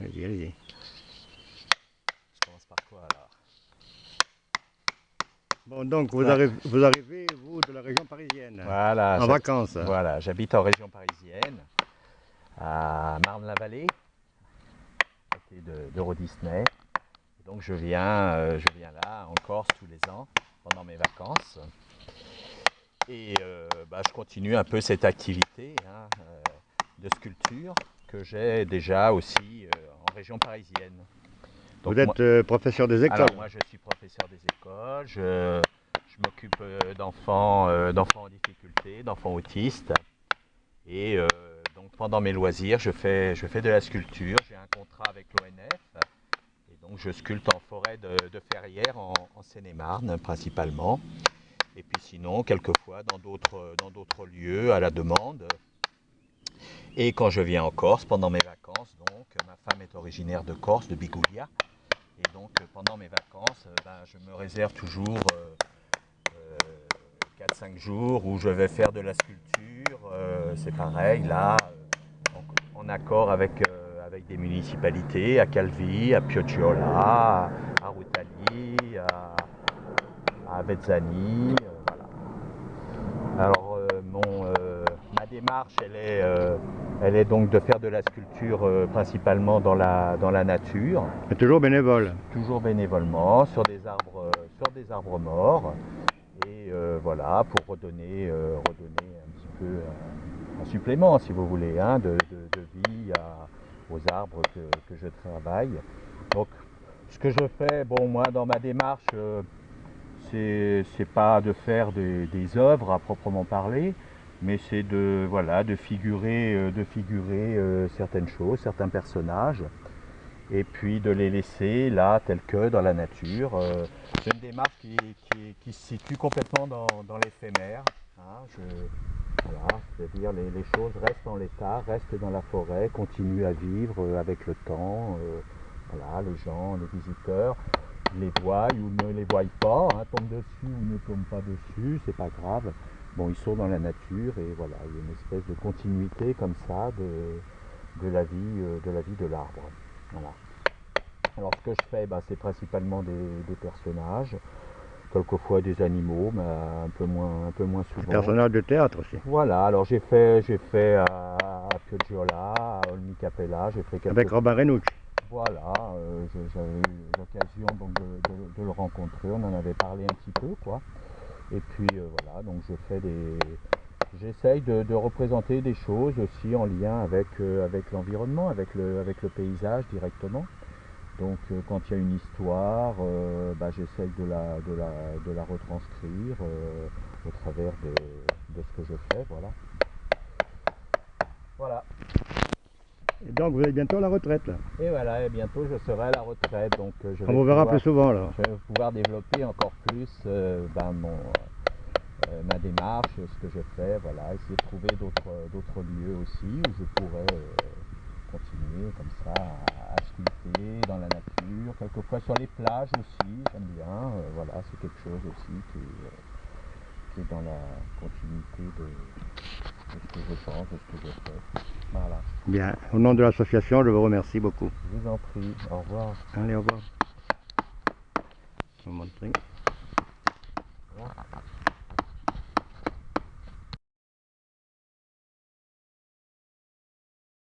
Allez-y, allez-y. Je commence par quoi alors? Bon, donc Ça. vous arrivez, vous, de la région parisienne, Voilà, en vacances. voilà, j'habite en région parisienne, à Marne-la-Vallée, à côté d'Euro Disney. Et donc je viens là en Corse tous les ans pendant mes vacances. Et je continue un peu cette activité de sculpture que j'ai déjà aussi en région parisienne. Donc Vous êtes professeur des écoles. alors moi je suis professeur des écoles, je m'occupe d'enfants en difficulté, d'enfants autistes. Et donc pendant mes loisirs, je fais de la sculpture, j'ai un contrat avec l'ONF. Et donc je sculpte en forêt de Ferrières en Seine-et-Marne principalement. Et puis sinon, quelquefois dans d'autres lieux à la demande. Et quand je viens en Corse, pendant mes vacances, donc ma femme est originaire de Corse, de Bigoulia. Et donc pendant mes vacances, je me réserve toujours 4-5 jours où je vais faire de la sculpture. C'est pareil, là, en accord avec des municipalités, à Calvi, à Piogiola, à Routali, à Vezzani. Voilà. Alors, ma démarche, elle est donc de faire de la sculpture principalement dans la nature. Mais toujours bénévole. Toujours bénévolement, sur des arbres morts. Et voilà, pour redonner un petit peu un supplément, si vous voulez, de vie aux arbres que je travaille. Donc, ce que je fais, bon, moi, dans ma démarche, c'est pas de faire des œuvres à proprement parler, mais c'est de figurer certaines choses, certains personnages, et puis de les laisser là, tels que dans la nature. C'est une démarche qui se situe complètement dans l'éphémère. Voilà, c'est-à-dire les choses restent en l'état, restent dans la forêt, continuent à vivre avec le temps. Voilà, les gens, les visiteurs les voient ou ne les voient pas, tombent dessus ou ne tombent pas dessus, c'est pas grave. Bon, ils sont dans la nature et voilà, il y a une espèce de continuité comme ça de la vie de l'arbre. Voilà. Alors ce que je fais, c'est principalement des personnages, quelquefois des animaux, mais un peu moins souvent. Personnage de théâtre aussi. Voilà, alors j'ai fait à Piogiola, à Olmi Capella, j'ai fait quelques... Avec Robin Renucci. Voilà, j'avais eu l'occasion donc de le rencontrer, on en avait parlé un petit peu, quoi. Et puis voilà, donc j'essaye de représenter des choses aussi en lien avec l'environnement, avec le paysage directement. Donc quand il y a une histoire, j'essaye de la retranscrire au travers de ce que je fais, voilà. Voilà. Et donc vous êtes bientôt à la retraite là. Et voilà, et bientôt je serai à la retraite, donc On vous verra plus souvent alors. je vais pouvoir développer encore plus ma démarche, ce que je fais, voilà, essayer de trouver d'autres lieux aussi où je pourrais continuer comme ça à sculpter dans la nature, quelquefois sur les plages aussi, j'aime bien, voilà, c'est quelque chose aussi qui est dans la continuité de ce que je pense, de ce que je fais. Voilà. Bien, au nom de l'association, je vous remercie beaucoup. Je vous en prie, au revoir. Allez, au revoir. Je vais vous montrer. Voilà.